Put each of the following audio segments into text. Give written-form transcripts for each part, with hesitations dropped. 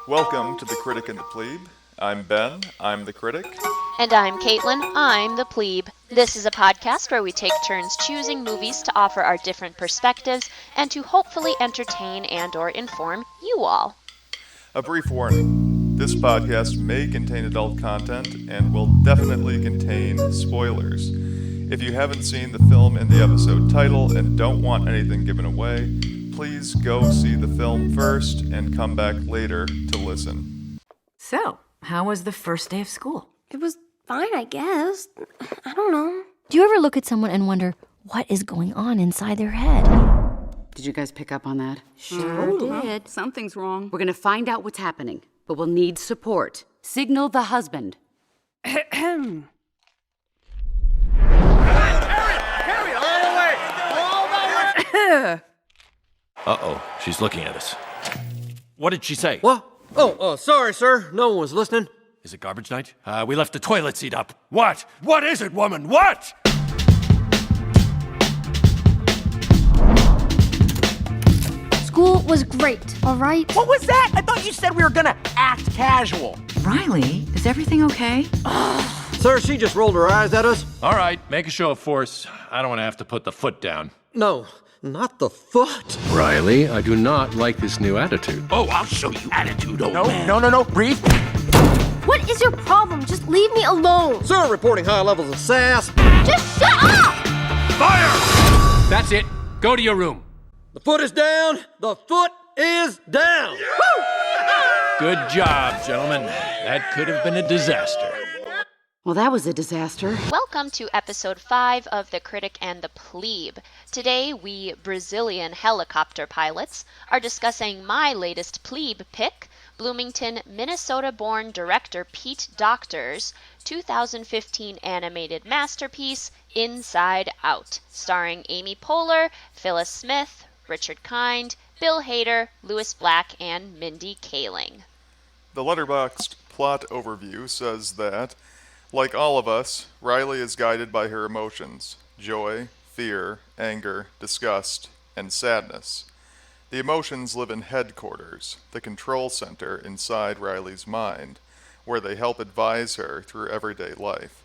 Welcome to the Critic and the Pleb. I'm Ben, I'm the critic. And I'm Caitlin, I'm the plebe. This is a podcast where we take turns choosing movies to offer our different perspectives and to hopefully entertain and or inform you all. A brief warning. This podcast may contain adult content and will definitely contain spoilers. If you haven't seen the film in the episode title and don't want anything given away, please go see the film first and come back later to listen. So, how was the first day of school? It was fine, I guess. I don't know. Do you ever look at someone and wonder what is going on inside their head? Did you guys pick up on that? Sure did. Something's wrong. We're gonna find out what's happening, but we'll need support. Signal the husband. Uh-oh, she's looking at us. What did she say? What? Oh, sorry, sir. No one was listening. Is it garbage night? We left the toilet seat up. What? What is it, woman? What? School was great, all right? What was that? I thought you said we were gonna act casual. Riley, is everything okay? Sir, she just rolled her eyes at us. All right, make a show of force. I don't want to have to put the foot down. No, not the foot. Riley, I do not like this new attitude. Oh, I'll show you attitude, old man. No, breathe. What is your problem? Just leave me alone. Sir, reporting high levels of sass. Just shut up! Fire! That's it. Go to your room. The foot is down. The foot is down. Good job, gentlemen. That could have been a disaster. Well, that was a disaster. Welcome to episode 5 of The Critic and the Plebe. Today, we Brazilian helicopter pilots are discussing my latest plebe pick, Bloomington, Minnesota-born director Pete Docter's 2015 animated masterpiece, Inside Out, starring Amy Poehler, Phyllis Smith, Richard Kind, Bill Hader, Louis Black, and Mindy Kaling. The Letterboxd plot overview says that, like all of us, Riley is guided by her emotions: joy, fear, anger, disgust, and sadness. The emotions live in headquarters, the control center inside Riley's mind, where they help advise her through everyday life.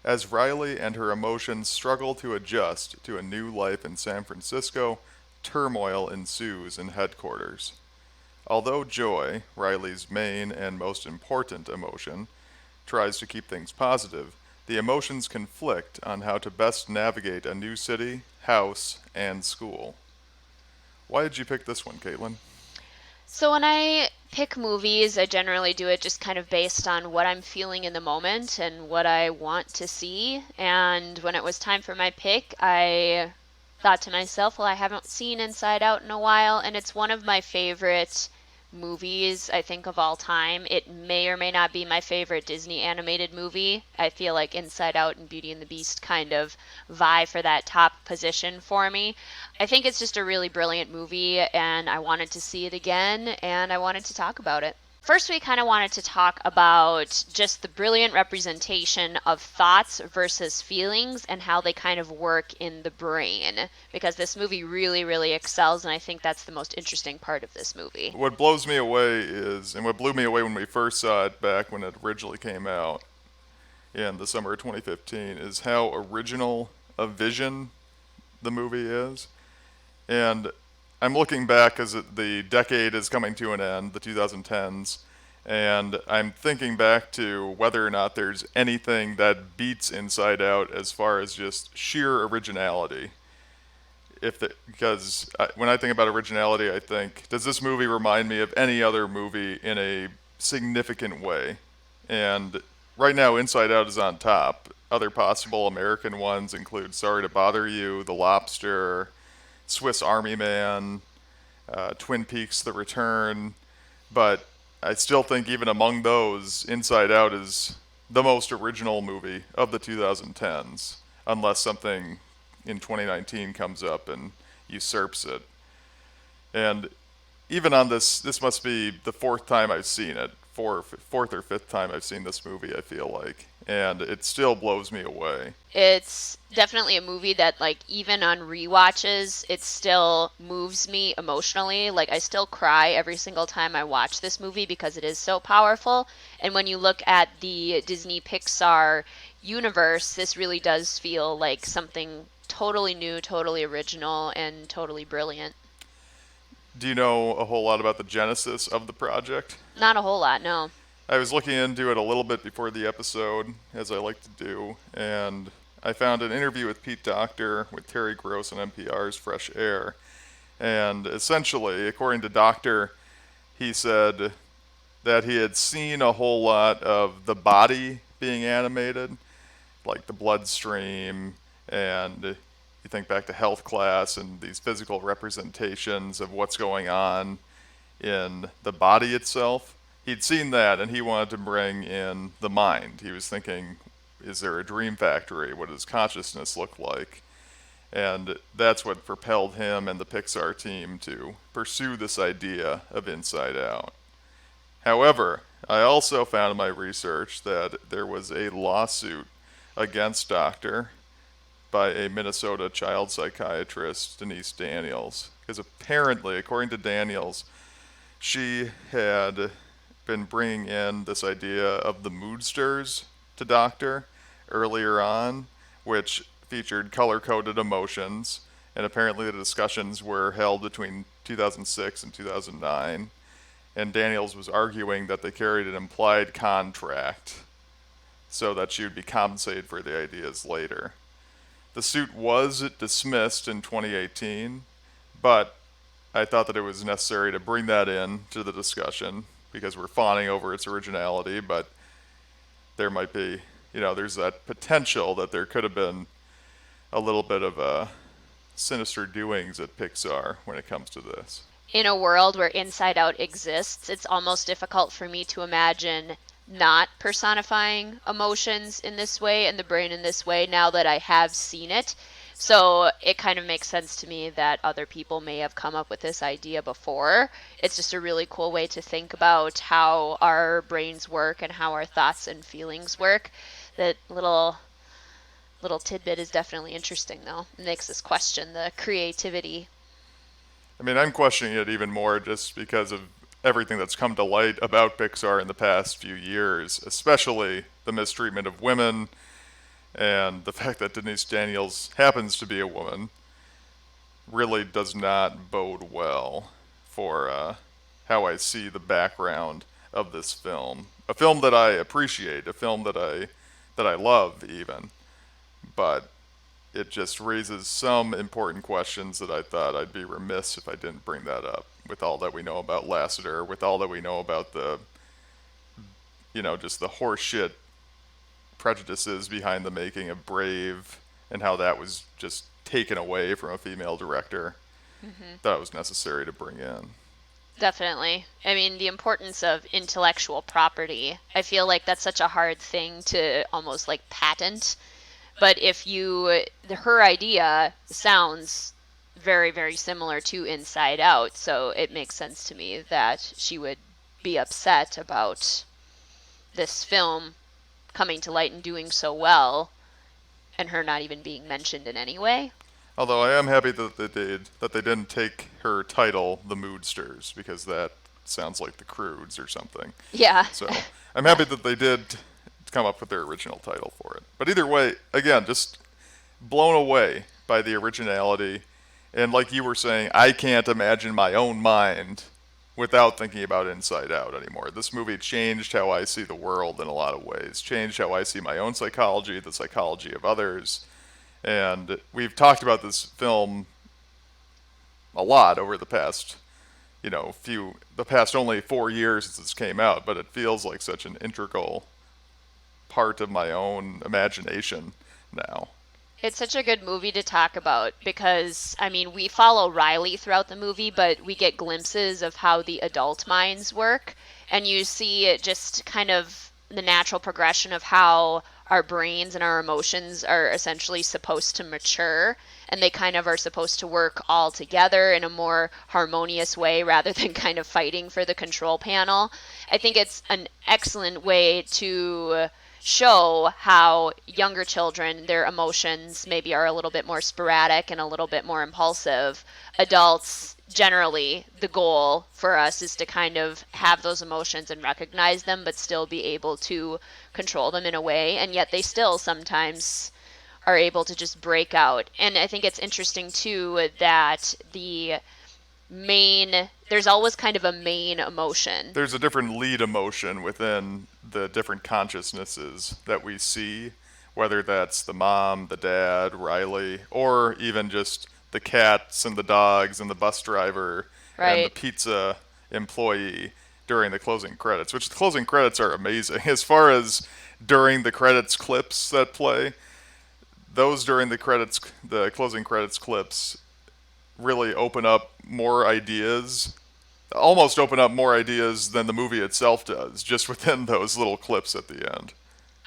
As Riley and her emotions struggle to adjust to a new life in San Francisco, turmoil ensues in headquarters. Although joy, Riley's main and most important emotion, tries to keep things positive, the emotions conflict on how to best navigate a new city, house, and school. Why did you pick this one, Caitlin? So when I pick movies, I generally do it just kind of based on what I'm feeling in the moment and what I want to see. And when it was time for my pick, I thought to myself, well, I haven't seen Inside Out in a while, and it's one of my favorite movies, I think, of all time. It may or may not be my favorite Disney animated movie. I feel like Inside Out and Beauty and the Beast kind of vie for that top position for me. I think it's just a really brilliant movie, and I wanted to see it again, and I wanted to talk about it. First, we kind of wanted to talk about just the brilliant representation of thoughts versus feelings and how they kind of work in the brain, because this movie really, really excels, and I think that's the most interesting part of this movie. What blows me away is, and what blew me away when we first saw it back when it originally came out in the summer of 2015, is how original a vision the movie is. And I'm looking back as the decade is coming to an end, the 2010s, and I'm thinking back to whether or not there's anything that beats Inside Out as far as just sheer originality. Because when I think about originality, I think, does this movie remind me of any other movie in a significant way? And right now, Inside Out is on top. Other possible American ones include Sorry to Bother You, The Lobster, Swiss Army Man, Twin Peaks: The Return, but I still think even among those, Inside Out is the most original movie of the 2010s, unless something in 2019 comes up and usurps it. And even on this must be the fourth time I've seen it, fourth or fifth time I've seen this movie, I feel like, and it still blows me away. It's definitely a movie that, like, even on rewatches, it still moves me emotionally. Like, I still cry every single time I watch this movie because it is so powerful. And when you look at the Disney Pixar universe, this really does feel like something totally new, totally original, and totally brilliant. Do you know a whole lot about the genesis of the project? Not a whole lot, no. I was looking into it a little bit before the episode, as I like to do, and I found an interview with Pete Docter with Terry Gross on NPR's Fresh Air. And essentially, according to Docter, he said that he had seen a whole lot of the body being animated, like the bloodstream, and you think back to health class and these physical representations of what's going on in the body itself. He'd seen that and he wanted to bring in the mind. He was thinking, is there a dream factory? What does consciousness look like? And that's what propelled him and the Pixar team to pursue this idea of Inside Out. However, I also found in my research that there was a lawsuit against Docter by a Minnesota child psychiatrist, Denise Daniels. Because apparently, according to Daniels, she had been bringing in this idea of the moodsters to Docter earlier on, which featured color-coded emotions, and apparently the discussions were held between 2006 and 2009, and Daniels was arguing that they carried an implied contract so that she would be compensated for the ideas later. The suit was dismissed in 2018, but I thought that it was necessary to bring that in to the discussion because we're fawning over its originality, but there might be, there's that potential that there could have been a little bit of sinister doings at Pixar when it comes to this. In a world where Inside Out exists, it's almost difficult for me to imagine not personifying emotions in this way and the brain in this way now that I have seen it. So it kind of makes sense to me that other people may have come up with this idea before. It's just a really cool way to think about how our brains work and how our thoughts and feelings work. That little tidbit is definitely interesting, though. It makes us question the creativity. I mean, I'm questioning it even more just because of everything that's come to light about Pixar in the past few years, especially the mistreatment of women and the fact that Denise Daniels happens to be a woman really does not bode well for how I see the background of this film. A film that I appreciate, a film that I love even, but it just raises some important questions that I thought I'd be remiss if I didn't bring that up. With all that we know about Lasseter, with all that we know about the, just the horseshit prejudices behind the making of Brave and how that was just taken away from a female director, that was necessary to bring in. Definitely. I mean, the importance of intellectual property. I feel like that's such a hard thing to almost like patent. But her idea sounds very, very similar to Inside Out, so it makes sense to me that she would be upset about this film coming to light and doing so well, and her not even being mentioned in any way. Although I am happy that they didn't take her title, The Moodsters, because that sounds like the Croods or something. Yeah. So I'm happy that they did come up with their original title for it. But either way, again, just blown away by the originality. And like you were saying, I can't imagine my own mind without thinking about Inside Out anymore. This movie changed how I see the world in a lot of ways, changed how I see my own psychology, the psychology of others. And we've talked about this film a lot over the past, the past only 4 years since this came out, but it feels like such an integral part of my own imagination now. It's such a good movie to talk about because, I mean, we follow Riley throughout the movie, but we get glimpses of how the adult minds work. And you see just kind of the natural progression of how our brains and our emotions are essentially supposed to mature, and they kind of are supposed to work all together in a more harmonious way rather than kind of fighting for the control panel. I think it's an excellent way to show how younger children, their emotions maybe are a little bit more sporadic and a little bit more impulsive. Adults, generally, the goal for us is to kind of have those emotions and recognize them, but still be able to control them in a way, and yet they still sometimes are able to just break out. And I think it's interesting too that there's always kind of a main emotion. There's a different lead emotion within the different consciousnesses that we see, whether that's the mom, the dad, Riley, or even just the cats and the dogs and the bus driver and the Right. pizza employee during the closing credits, which the closing credits are amazing. As far as during the credits clips that play, those during the closing credits clips really open up more ideas, almost open up more ideas than the movie itself does, just within those little clips at the end.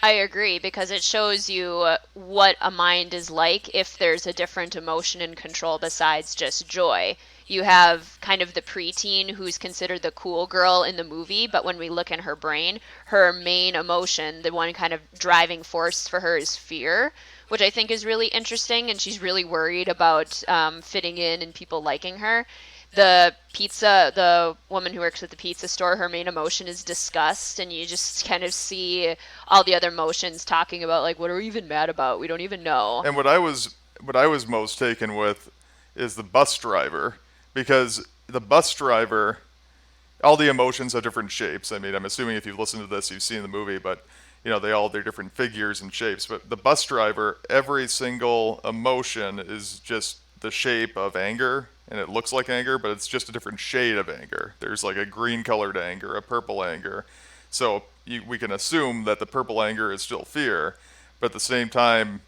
I agree, because it shows you what a mind is like if there's a different emotion and control besides just joy. You have kind of the preteen who's considered the cool girl in the movie, but when we look in her brain, her main emotion, the one kind of driving force for her, is fear, which I think is really interesting, and she's really worried about fitting in and people liking her. The woman who works at the pizza store, her main emotion is disgust, and you just kind of see all the other emotions talking about, like, what are we even mad about? We don't even know. And what I was most taken with is the bus driver, because the bus driver, all the emotions have different shapes. I mean, I'm assuming if you've listened to this, you've seen the movie, but they all have their different figures and shapes. But the bus driver, every single emotion is just the shape of anger, and it looks like anger, but it's just a different shade of anger. There's like a green colored anger, a purple anger. So we can assume that the purple anger is still fear, but at the same time,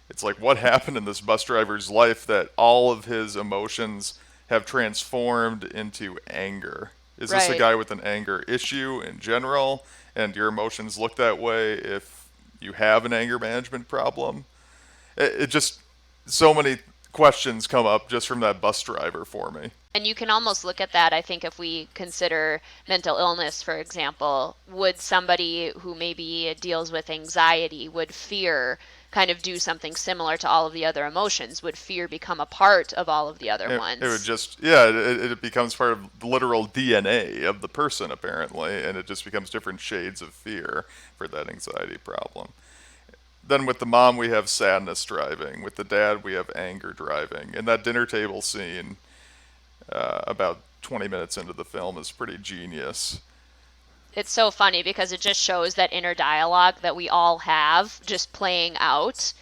it's like, what happened in this bus driver's life that all of his emotions have transformed into anger? Is this a Right. guy with an anger issue in general, and your emotions look that way if you have an anger management problem? It just, so many questions come up just from that bus driver for me. And you can almost look at that, I think, if we consider mental illness, for example. Would somebody who maybe deals with anxiety, would fear kind of do something similar to all of the other emotions? Would fear become a part of all of the other ones? It would just, yeah, it becomes part of the literal DNA of the person, apparently, and it just becomes different shades of fear for that anxiety problem. Then with the mom, we have sadness driving. With the dad, we have anger driving. And that dinner table scene, about 20 minutes into the film, is pretty genius. It's so funny because it just shows that inner dialogue that we all have just playing out,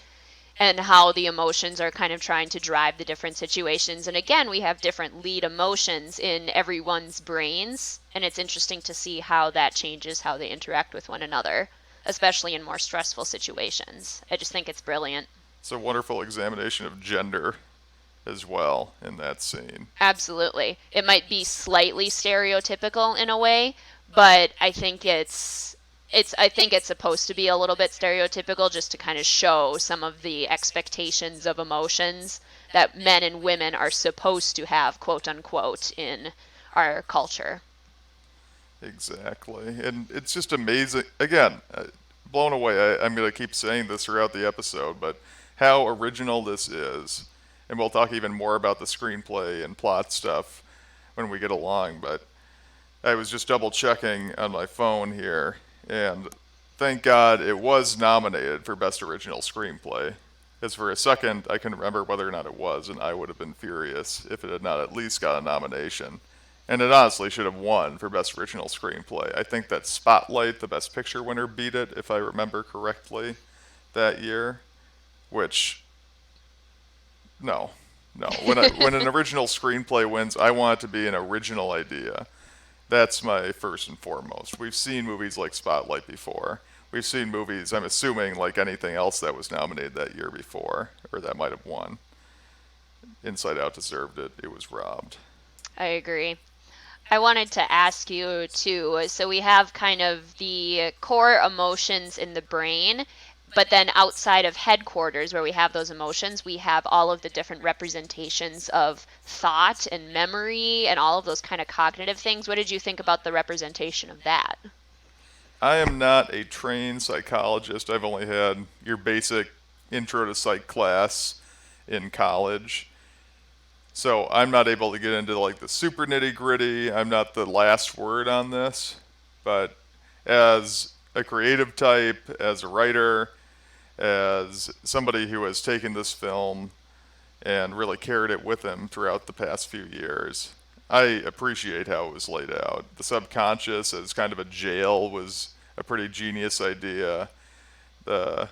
and how the emotions are kind of trying to drive the different situations. And again, we have different lead emotions in everyone's brains, and it's interesting to see how that changes how they interact with one another, especially in more stressful situations. I just think it's brilliant. It's a wonderful examination of gender as well in that scene. Absolutely. It might be slightly stereotypical in a way, but I think it's supposed to be a little bit stereotypical, just to kind of show some of the expectations of emotions that men and women are supposed to have, quote unquote, in our culture. Exactly. And it's just amazing. Again, blown away. I'm going to keep saying this throughout the episode, but how original this is. And we'll talk even more about the screenplay and plot stuff when we get along, but I was just double checking on my phone here, and thank God it was nominated for Best Original Screenplay. Because for a second, I couldn't remember whether or not it was, and I would have been furious if it had not at least got a nomination. And it honestly should have won for Best Original Screenplay. I think that Spotlight, the Best Picture winner, beat it, if I remember correctly, that year. Which, no. When an original screenplay wins, I want it to be an original idea. That's my first and foremost. We've seen movies like Spotlight before. We've seen movies, I'm assuming, like anything else that was nominated that year before, or that might have won. Inside Out deserved it. It was robbed. I agree. I wanted to ask you too. So we have kind of the core emotions in the brain, But then outside of headquarters, where we have those emotions, we have all of the different representations of thought and memory and all of those kind of cognitive things. What did you think about the representation of that? I am not a trained psychologist. I've only had your basic intro to psych class in college. So I'm not able to get into like the super nitty gritty. I'm not the last word on this. But as a creative type, as a writer, as somebody who has taken this film and really carried it with him throughout the past few years, I appreciate how it was laid out. The subconscious as kind of a jail was a pretty genius idea. The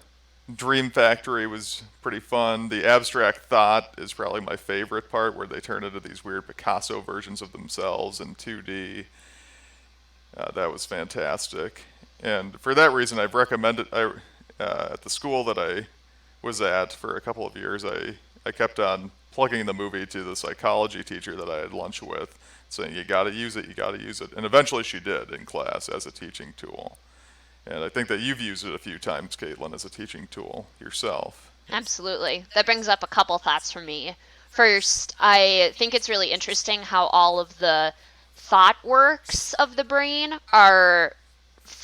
Dream Factory was pretty fun. The abstract thought is probably my favorite part, where they turn into these weird Picasso versions of themselves in 2D. That was fantastic. And for that reason, I've recommended, at the school that I was at for a couple of years, I kept on plugging the movie to the psychology teacher that I had lunch with, saying, you gotta use it, you gotta use it. And eventually she did in class as a teaching tool. And I think that you've used it a few times, Caitlin, as a teaching tool yourself. Absolutely. That brings up a couple thoughts for me. First, I think it's really interesting how all of the thought works of the brain are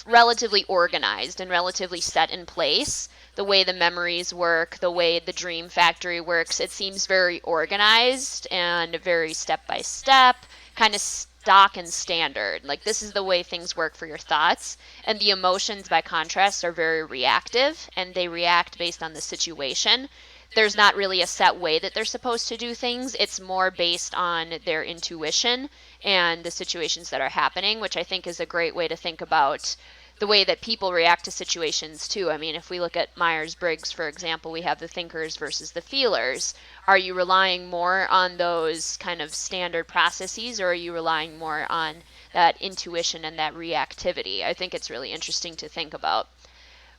relatively organized and relatively set in place. The way the memories work, the way the dream factory works, it seems very organized and very step by step, kind of stock and standard. Like, this is the way things work for your thoughts. And the emotions, by contrast, are very reactive, and they react based on the situation. There's not really a set way that they're supposed to do things. It's more based on their intuition and the situations that are happening, which I think is a great way to think about the way that people react to situations too. I mean, if we look at Myers-Briggs, for example, we have the thinkers versus the feelers. Are you relying more on those kind of standard processes, or are you relying more on that intuition and that reactivity? I think it's really interesting to think about,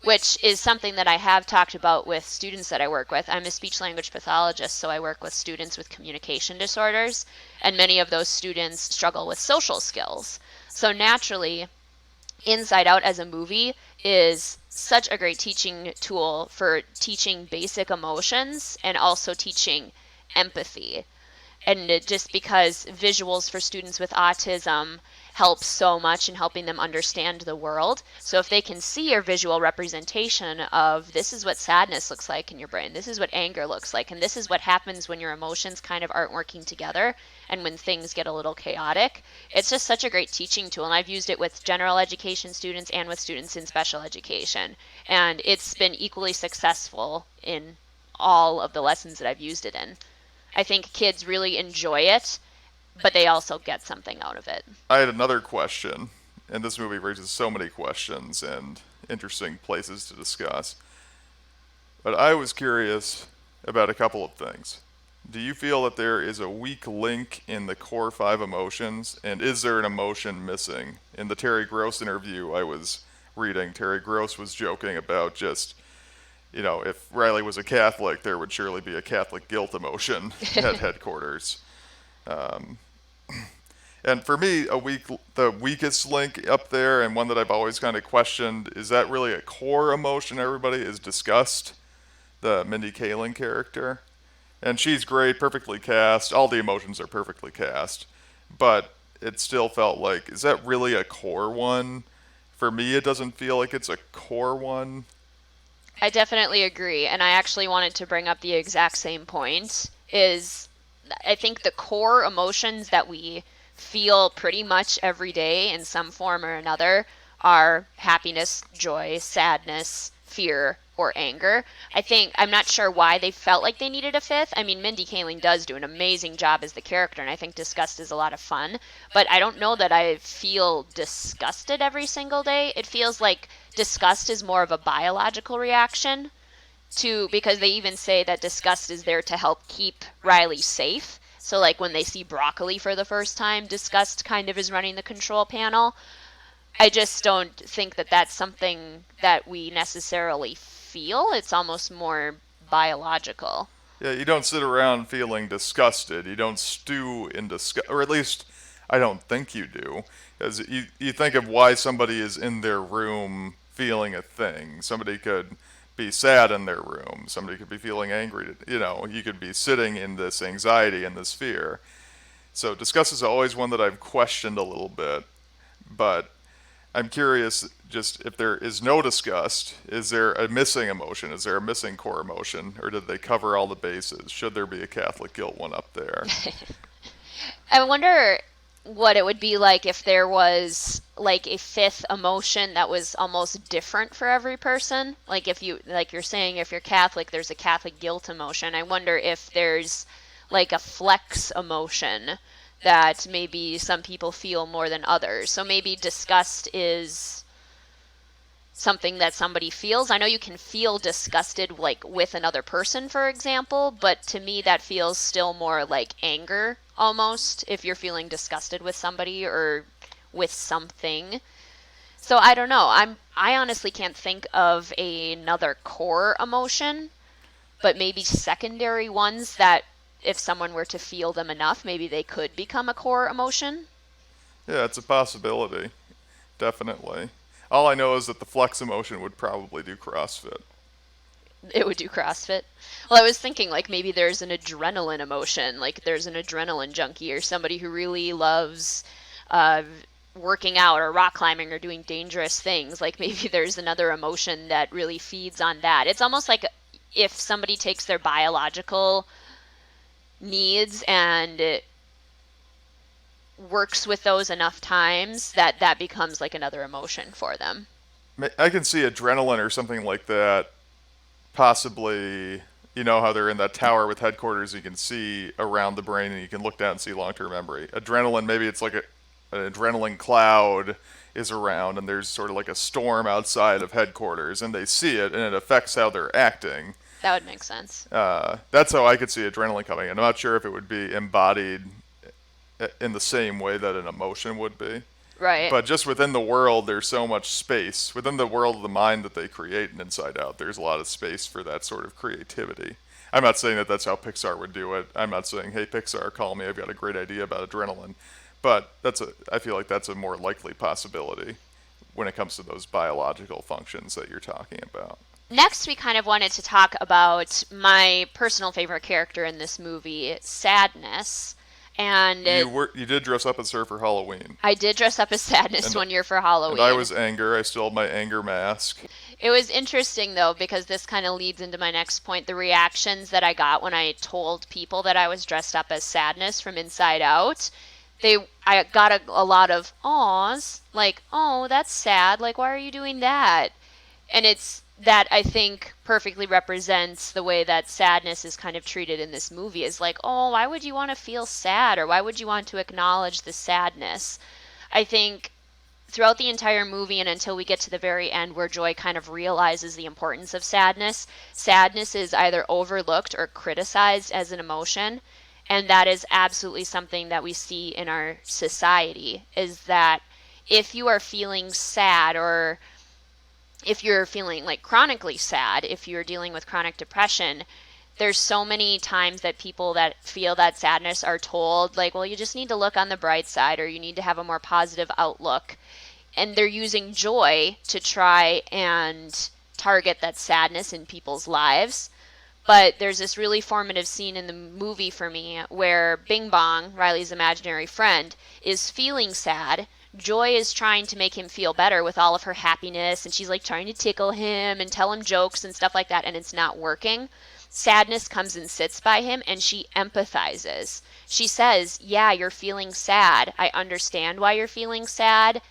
which is something that I have talked about with students that I work with. I'm a speech language pathologist, so I work with students with communication disorders, and many of those students struggle with social skills. So naturally, Inside Out as a movie is such a great teaching tool for teaching basic emotions and also teaching empathy. And just because visuals for students with autism help so much in helping them understand the world. So if they can see your visual representation of this is what sadness looks like in your brain, this is what anger looks like, and this is what happens when your emotions kind of aren't working together and when things get a little chaotic, it's just such a great teaching tool. And I've used it with general education students and with students in special education. And it's been equally successful in all of the lessons that I've used it in. I think kids really enjoy it, but they also get something out of it. I had another question, and this movie raises so many questions and interesting places to discuss. But I was curious about a couple of things. Do you feel that there is a weak link in the core 5 emotions, and is there an emotion missing? In the Terry Gross interview I was reading, Terry Gross was joking about just, you know, if Riley was a Catholic, there would surely be a Catholic guilt emotion at headquarters. And for me, the weakest link up there, and one that I've always kind of questioned, is that really a core emotion everybody is disgust? The Mindy Kaling character. And she's great, perfectly cast. All the emotions are perfectly cast. But it still felt like, is that really a core one? For me, it doesn't feel like it's a core one. I definitely agree, and I actually wanted to bring up the exact same point, is I think the core emotions that we feel pretty much every day in some form or another are happiness, joy, sadness, fear, or anger. I'm not sure why they felt like they needed a fifth. I mean, Mindy Kaling does do an amazing job as the character, and I think disgust is a lot of fun, but I don't know that I feel disgusted every single day. It feels like disgust is more of a biological reaction because they even say that disgust is there to help keep Riley safe. So like when they see broccoli for the first time, disgust kind of is running the control panel. I just don't think that that's something that we necessarily feel. It's almost more biological. Yeah, you don't sit around feeling disgusted. You don't stew in disgust, or at least I don't think you do. Because you think of why somebody is in their room feeling a thing. Somebody could be sad in their room. Somebody could be feeling angry. You could be sitting in this anxiety and this fear. So disgust is always one that I've questioned a little bit, but I'm curious just if there is no disgust, is there a missing emotion? Is there a missing core emotion? Or did they cover all the bases? Should there be a Catholic guilt one up there? I wonder what it would be like if there was like a fifth emotion that was almost different for every person. Like you're saying, if you're Catholic, there's a Catholic guilt emotion. I wonder if there's like a flex emotion that maybe some people feel more than others. So maybe disgust is something that somebody feels. I know you can feel disgusted like with another person, for example, but to me that feels still more like anger almost if you're feeling disgusted with somebody or with something. So I don't know. I honestly can't think of another core emotion, but maybe secondary ones that if someone were to feel them enough, maybe they could become a core emotion. Yeah, it's a possibility. Definitely. All I know is that the flex emotion would probably do CrossFit. It would do CrossFit. Well, I was thinking like maybe there's an adrenaline emotion, like there's an adrenaline junkie or somebody who really loves working out or rock climbing or doing dangerous things. Like maybe there's another emotion that really feeds on that. It's almost like if somebody takes their biological needs and it works with those enough times that becomes like another emotion for them. I can see adrenaline or something like that possibly. You know how they're in that tower with headquarters, you can see around the brain and you can look down and see long-term memory. Adrenaline, maybe it's like an adrenaline cloud is around and there's sort of like a storm outside of headquarters and they see it and it affects how they're acting. That would make sense. That's how I could see adrenaline coming in. I'm not sure if it would be embodied in the same way that an emotion would be. Right. But just within the world, there's so much space. Within the world of the mind that they create in Inside Out, there's a lot of space for that sort of creativity. I'm not saying that that's how Pixar would do it. I'm not saying, hey, Pixar, call me. I've got a great idea about adrenaline. But I feel like that's a more likely possibility when it comes to those biological functions that you're talking about. Next, we kind of wanted to talk about my personal favorite character in this movie, Sadness. And you did dress up as her for Halloween. I did dress up as Sadness one year for Halloween. And I was Anger. I still had my anger mask. It was interesting, though, because this kind of leads into my next point. The reactions that I got when I told people that I was dressed up as Sadness from Inside Out, I got a lot of awes, like, oh, that's sad. Like, why are you doing that? And it's that I think perfectly represents the way that sadness is kind of treated in this movie is like, oh, why would you want to feel sad or why would you want to acknowledge the sadness? I think throughout the entire movie and until we get to the very end where Joy kind of realizes the importance of sadness, sadness is either overlooked or criticized as an emotion. And that is absolutely something that we see in our society is that if you are feeling sad or if you're feeling like chronically sad, if you're dealing with chronic depression, there's so many times that people that feel that sadness are told like, well, you just need to look on the bright side or you need to have a more positive outlook. And they're using joy to try and target that sadness in people's lives. But there's this really formative scene in the movie for me where Bing Bong, Riley's imaginary friend, is feeling sad. Joy is trying to make him feel better with all of her happiness, and she's like trying to tickle him and tell him jokes and stuff like that, and it's not working. Sadness comes and sits by him, and she empathizes. She says, yeah, you're feeling sad. I understand why you're feeling sad.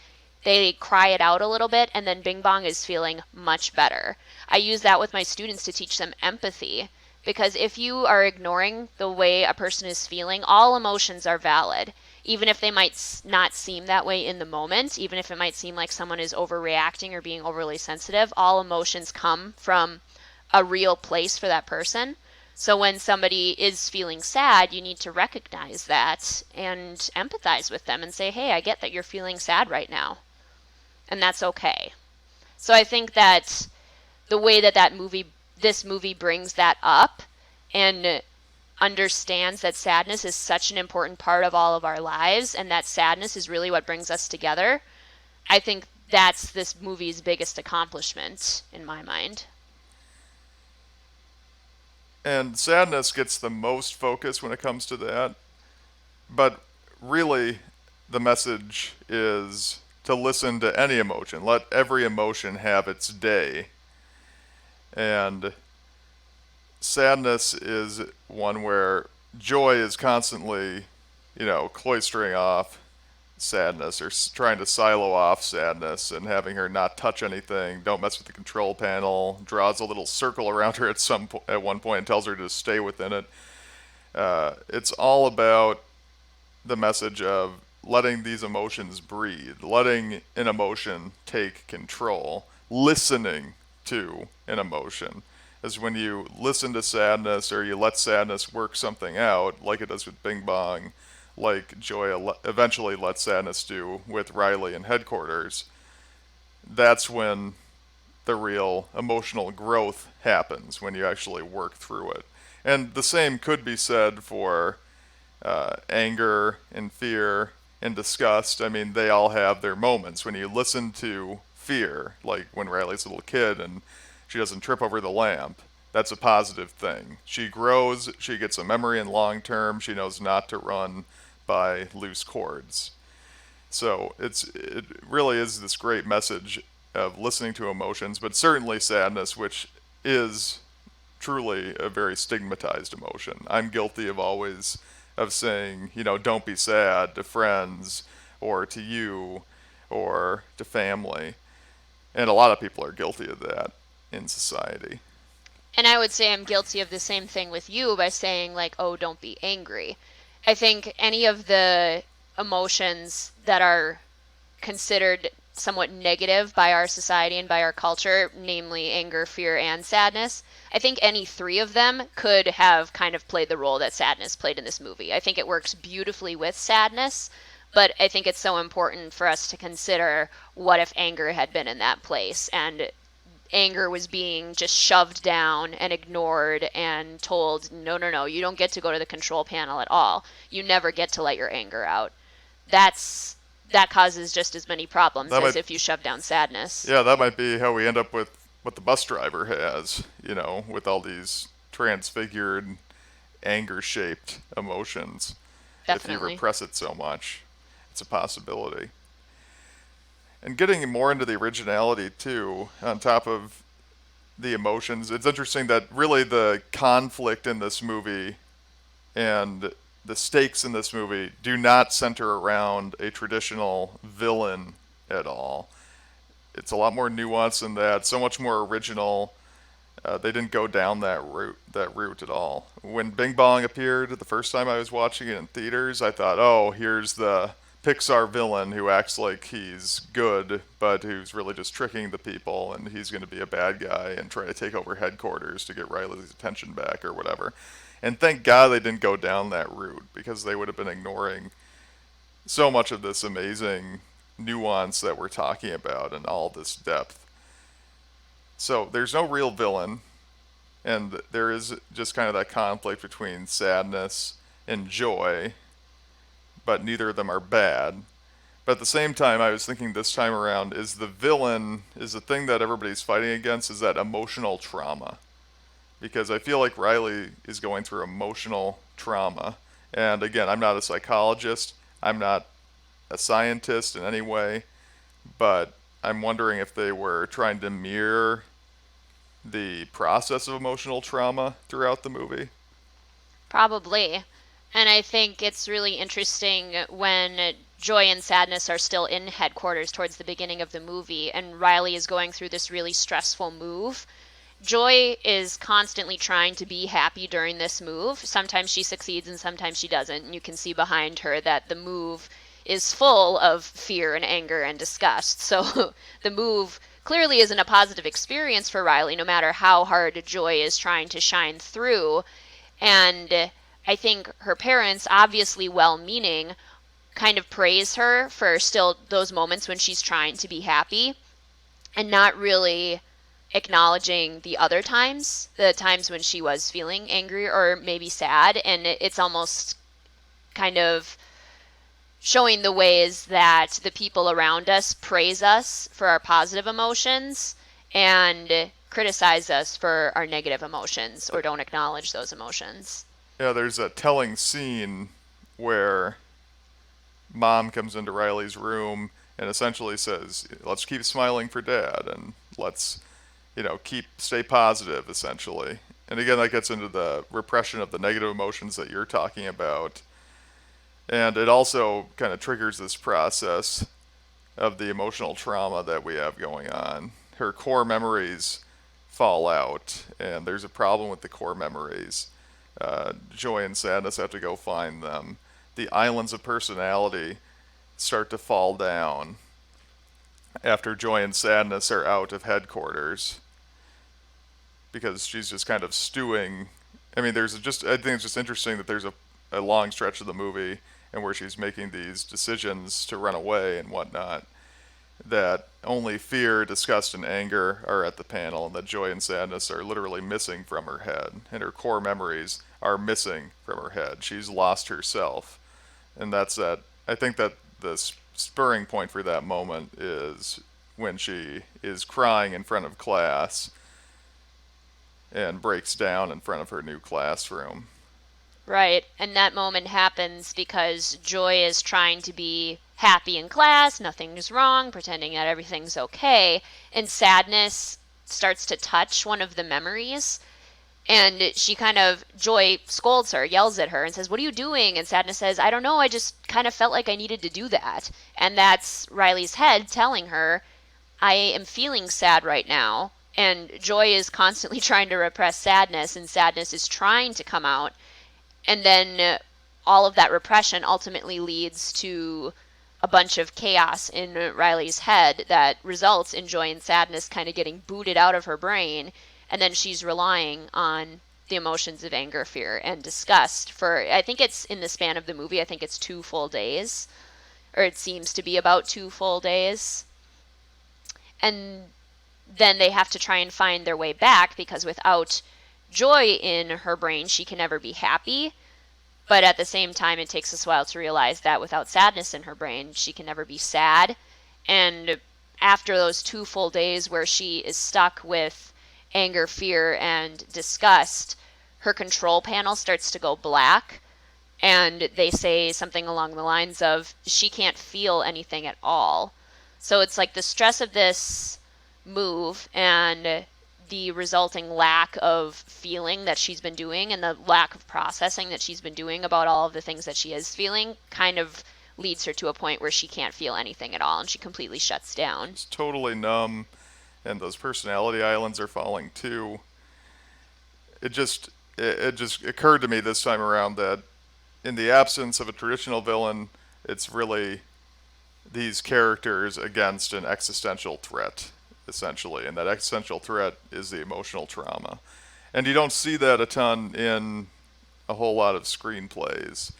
They cry it out a little bit, and then Bing Bong is feeling much better. I use that with my students to teach them empathy, because if you are ignoring the way a person is feeling, all emotions are valid. Even if they might not seem that way in the moment, even if it might seem like someone is overreacting or being overly sensitive, all emotions come from a real place for that person. So when somebody is feeling sad, you need to recognize that and empathize with them and say, hey, I get that you're feeling sad right now. And that's okay. So I think that the way that this movie brings that up and understands that sadness is such an important part of all of our lives and that sadness is really what brings us together, I think that's this movie's biggest accomplishment in my mind. And sadness gets the most focus when it comes to that. But really, the message is to listen to any emotion. Let every emotion have its day. And sadness is one where joy is constantly, cloistering off sadness or trying to silo off sadness and having her not touch anything, don't mess with the control panel, draws a little circle around her at one point and tells her to stay within it. It's all about the message of letting these emotions breathe, letting an emotion take control, listening to an emotion. Is when you listen to sadness or you let sadness work something out, like it does with Bing Bong, like Joy eventually lets sadness do with Riley in headquarters, that's when the real emotional growth happens, when you actually work through it. And the same could be said for anger and fear and disgust. I mean, they all have their moments. When you listen to fear, like when Riley's a little kid and she doesn't trip over the lamp, that's a positive thing. She grows, she gets a memory in long term, she knows not to run by loose cords. So it really is this great message of listening to emotions, but certainly sadness, which is truly a very stigmatized emotion. I'm guilty of saying, don't be sad to friends or to you or to family. And a lot of people are guilty of that in society. And I would say I'm guilty of the same thing with you by saying, like, oh, don't be angry. I think any of the emotions that are considered somewhat negative by our society and by our culture, namely anger, fear, and sadness, I think any three of them could have kind of played the role that sadness played in this movie. I think it works beautifully with sadness, but I think it's so important for us to consider what if anger had been in that place and anger was being just shoved down and ignored and told, no, you don't get to go to the control panel at all. You never get to let your anger out. That causes just as many problems as if you shove down sadness. Yeah, that might be how we end up with what the bus driver has, with all these transfigured, anger-shaped emotions. Definitely. If you repress it so much, it's a possibility. And getting more into the originality, too, on top of the emotions, it's interesting that really the conflict in this movie and the stakes in this movie do not center around a traditional villain at all. It's a lot more nuanced than that, so much more original. They didn't go down that route at all. When Bing Bong appeared the first time I was watching it in theaters, I thought, oh, here's the Pixar villain who acts like he's good, but who's really just tricking the people, and he's going to be a bad guy and try to take over headquarters to get Riley's attention back or whatever. And thank God they didn't go down that route, because they would have been ignoring so much of this amazing nuance that we're talking about and all this depth. So there's no real villain, and there is just kind of that conflict between sadness and joy, but neither of them are bad. But at the same time, I was thinking this time around, is the thing that everybody's fighting against, is that emotional trauma. Because I feel like Riley is going through emotional trauma. And again, I'm not a psychologist, I'm not a scientist in any way, but I'm wondering if they were trying to mirror the process of emotional trauma throughout the movie. Probably. And I think it's really interesting when Joy and Sadness are still in headquarters towards the beginning of the movie, and Riley is going through this really stressful move. Joy is constantly trying to be happy during this move. Sometimes she succeeds and sometimes she doesn't. And you can see behind her that the move is full of fear and anger and disgust. So the move clearly isn't a positive experience for Riley, no matter how hard Joy is trying to shine through. And I think her parents, obviously well-meaning, kind of praise her for still those moments when she's trying to be happy and not really acknowledging the other times, the times when she was feeling angry or maybe sad. And it's almost kind of showing the ways that the people around us praise us for our positive emotions and criticize us for our negative emotions or don't acknowledge those emotions. Yeah, there's a telling scene where Mom comes into Riley's room and essentially says, let's keep smiling for Dad, and let's, stay positive, essentially. And again, that gets into the repression of the negative emotions that you're talking about. And it also kind of triggers this process of the emotional trauma that we have going on. Her core memories fall out, and there's a problem with the core memories. Joy and sadness have to go find them. The islands of personality start to fall down after joy and sadness are out of headquarters, because she's just kind of stewing. I mean, I think it's just interesting that there's a long stretch of the movie and where she's making these decisions to run away and whatnot, that only fear, disgust, and anger are at the panel, and that joy and sadness are literally missing from her head, and her core memories are missing from her head. She's lost herself. And I think that the spurring point for that moment is when she is crying in front of class and breaks down in front of her new classroom. Right, and that moment happens because Joy is trying to be happy in class, nothing's wrong, pretending that everything's okay, and sadness starts to touch one of the memories, and Joy scolds her, yells at her, and says, "What are you doing?" And Sadness says, "I don't know, I just kind of felt like I needed to do that." And that's Riley's head telling her, "I am feeling sad right now." And Joy is constantly trying to repress sadness, and sadness is trying to come out. And then all of that repression ultimately leads to a bunch of chaos in Riley's head that results in joy and sadness kind of getting booted out of her brain. And then she's relying on the emotions of anger, fear, and disgust for, I think it's in the span of the movie, I think it's 2 full days. Or it seems to be about 2 full days. And then they have to try and find their way back, because without joy in her brain, she can never be happy. But at the same time, it takes us a while to realize that without sadness in her brain, she can never be sad. And after those 2 full days where she is stuck with anger, fear, and disgust, her control panel starts to go black. And they say something along the lines of, she can't feel anything at all. So it's like the stress of this move and the resulting lack of feeling that she's been doing and the lack of processing that she's been doing about all of the things that she is feeling kind of leads her to a point where she can't feel anything at all, and she completely shuts down. It's totally numb, and those personality islands are falling too. It just occurred to me this time around that in the absence of a traditional villain, it's really these characters against an existential threat, essentially, and that existential threat is the emotional trauma. And you don't see that a ton in a whole lot of screenplays.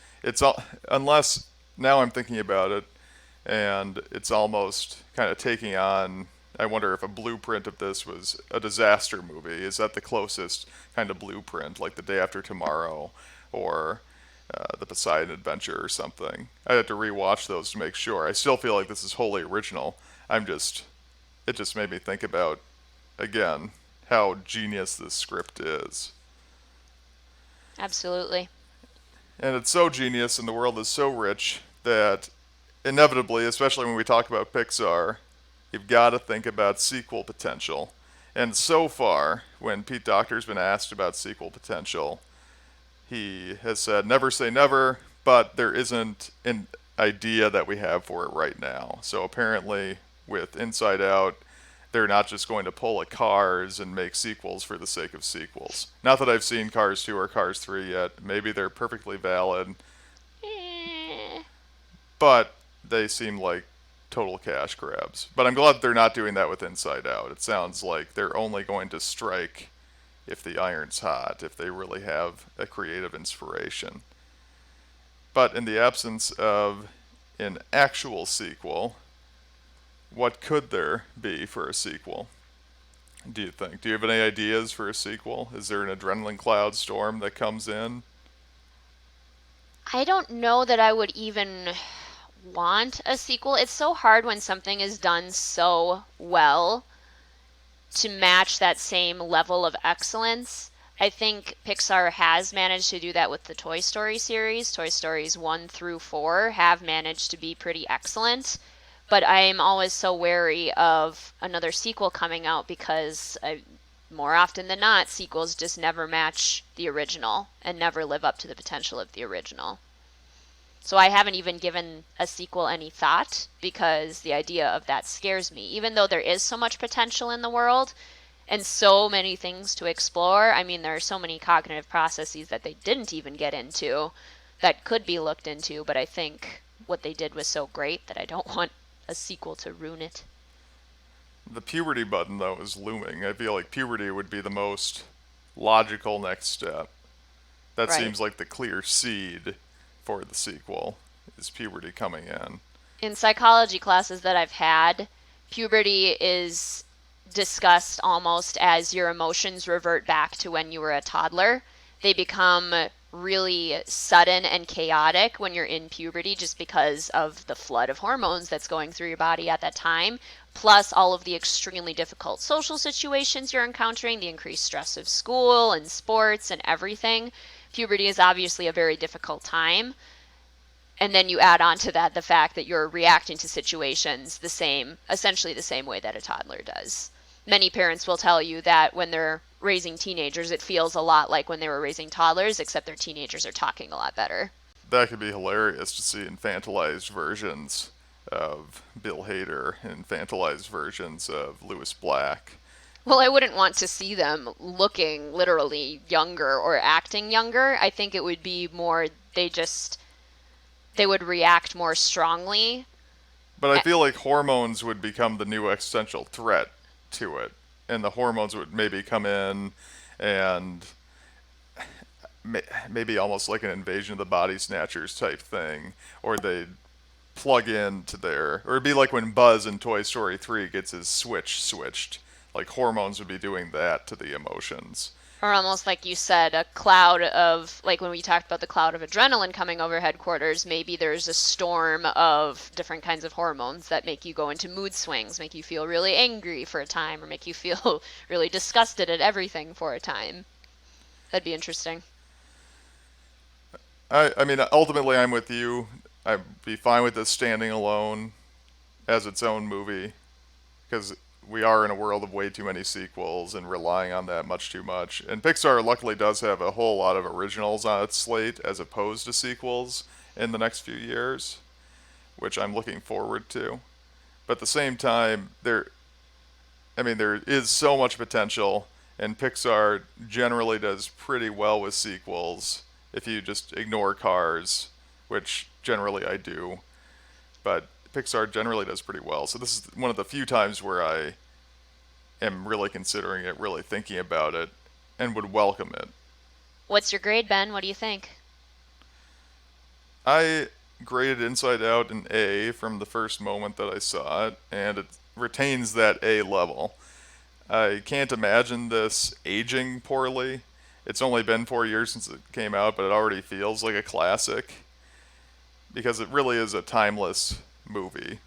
Unless now I'm thinking about it, and it's almost kind of taking on, I wonder if a blueprint of this was a disaster movie. Is that the closest kind of blueprint, like The Day After Tomorrow or The Poseidon Adventure or something? I had to rewatch those to make sure. I still feel like this is wholly original. It just made me think about, again, how genius this script is. Absolutely. And it's so genius and the world is so rich that inevitably, especially when we talk about Pixar, you've got to think about sequel potential. And so far, when Pete Docter's been asked about sequel potential, he has said never say never, but there isn't an idea that we have for it right now. So apparently, with Inside Out, they're not just going to pull a Cars and make sequels for the sake of sequels. Not that I've seen Cars 2 or Cars 3 yet. Maybe they're perfectly valid. But they seem like total cash grabs. But I'm glad they're not doing that with Inside Out. It sounds like they're only going to strike if the iron's hot, if they really have a creative inspiration. But in the absence of an actual sequel, what could there be for a sequel, do you think? Do you have any ideas for a sequel? Is there an adrenaline cloud storm that comes in? I don't know that I would even want a sequel. It's so hard when something is done so well to match that same level of excellence. I think Pixar has managed to do that with the Toy Story series. Toy Stories 1 through 4 have managed to be pretty excellent. But I'm always so wary of another sequel coming out because more often than not, sequels just never match the original and never live up to the potential of the original. So I haven't even given a sequel any thought because the idea of that scares me. Even though there is so much potential in the world and so many things to explore, I mean, there are so many cognitive processes that they didn't even get into that could be looked into, but I think what they did was so great that I don't want a sequel to ruin it. The puberty button, though, is looming. I feel like puberty would be the most logical next step. That Right. seems like the clear seed for the sequel, is puberty coming in. In psychology classes that I've had, puberty is discussed almost as your emotions revert back to when you were a toddler. They become really sudden and chaotic when you're in puberty just because of the flood of hormones that's going through your body at that time, plus all of the extremely difficult social situations you're encountering, the increased stress of school and sports and everything. Puberty is obviously a very difficult time. And then you add on to that the fact that you're reacting to situations essentially the same way that a toddler does. Many parents will tell you that when they're raising teenagers, it feels a lot like when they were raising toddlers, except their teenagers are talking a lot better. That could be hilarious to see infantilized versions of Bill Hader and infantilized versions of Louis Black. Well, I wouldn't want to see them looking literally younger or acting younger. I think it would be more they would react more strongly. But I feel like hormones would become the new existential threat to it. And the hormones would maybe come in and maybe almost like an invasion of the body snatchers type thing. Or they'd plug into or it'd be like when Buzz in Toy Story 3 gets his switch switched. Like hormones would be doing that to the emotions. Or almost like you said, a cloud of, like when we talked about the cloud of adrenaline coming over headquarters, maybe there's a storm of different kinds of hormones that make you go into mood swings, make you feel really angry for a time, or make you feel really disgusted at everything for a time. That'd be interesting. I mean, ultimately I'm with you. I'd be fine with this standing alone as its own movie, because we are in a world of way too many sequels and relying on that much too much. And Pixar luckily does have a whole lot of originals on its slate as opposed to sequels in the next few years, which I'm looking forward to. But at the same time, there is so much potential, and Pixar generally does pretty well with sequels if you just ignore Cars, which generally I do. But Pixar generally does pretty well. So this is one of the few times where I am really considering it, really thinking about it, and would welcome it. What's your grade, Ben? What do you think? I graded Inside Out an A from the first moment that I saw it, and it retains that A level. I can't imagine this aging poorly. It's only been 4 years since it came out, but it already feels like a classic, because it really is a timeless movie,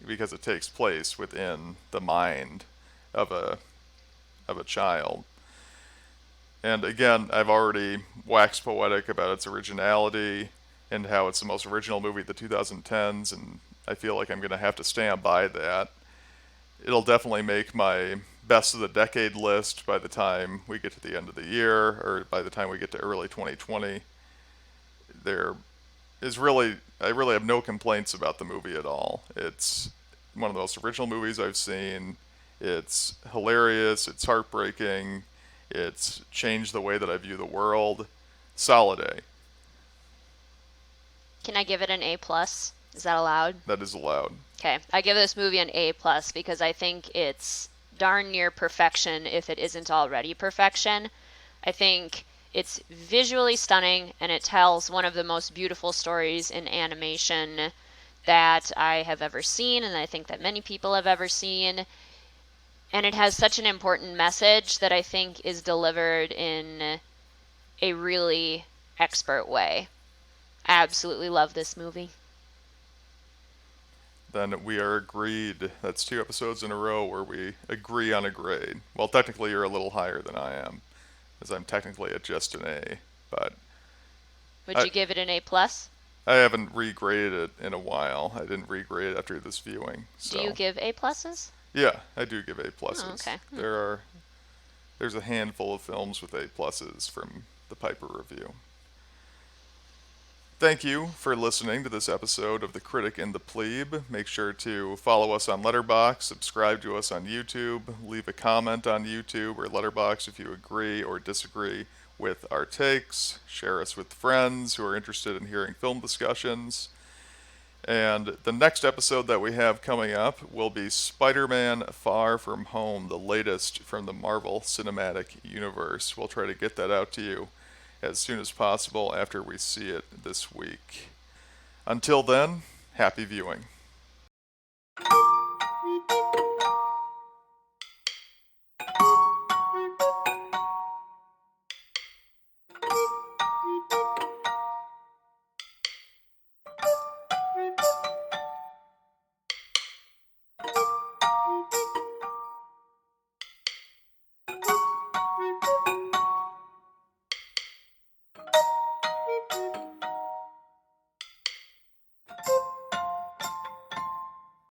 because it takes place within the mind of a child. And again, I've already waxed poetic about its originality and how it's the most original movie of the 2010s, and I feel like I'm going to have to stand by that. It'll definitely make my best of the decade list by the time we get to the end of the year, or by the time we get to early 2020. I really have no complaints about the movie at all. It's one of the most original movies I've seen. It's hilarious, it's heartbreaking, it's changed the way that I view the world. Solid A. Can I give it an A+? Is that allowed? That is allowed. Okay, I give this movie an A+ because I think it's darn near perfection if it isn't already perfection. I think it's visually stunning, and it tells one of the most beautiful stories in animation that I have ever seen, and I think that many people have ever seen. And it has such an important message that I think is delivered in a really expert way. I absolutely love this movie. then we are agreed. That's 2 episodes in a row where we agree on a grade. Well, technically you're a little higher than I am, as I'm technically at just an A, but Would you give it an A plus? I haven't regraded it in a while. I didn't regrade it after this viewing. So. Do you give A pluses? Yeah, I do give A pluses. Oh, okay. There's a handful of films with A pluses from the Piper review. Thank you for listening to this episode of The Critic and the Plebe. Make sure to follow us on Letterboxd, subscribe to us on YouTube, leave a comment on YouTube or Letterboxd if you agree or disagree with our takes, share us with friends who are interested in hearing film discussions. And the next episode that we have coming up will be Spider-Man Far From Home, the latest from the Marvel Cinematic Universe. We'll try to get that out to you as soon as possible after we see it this week. Until then, happy viewing.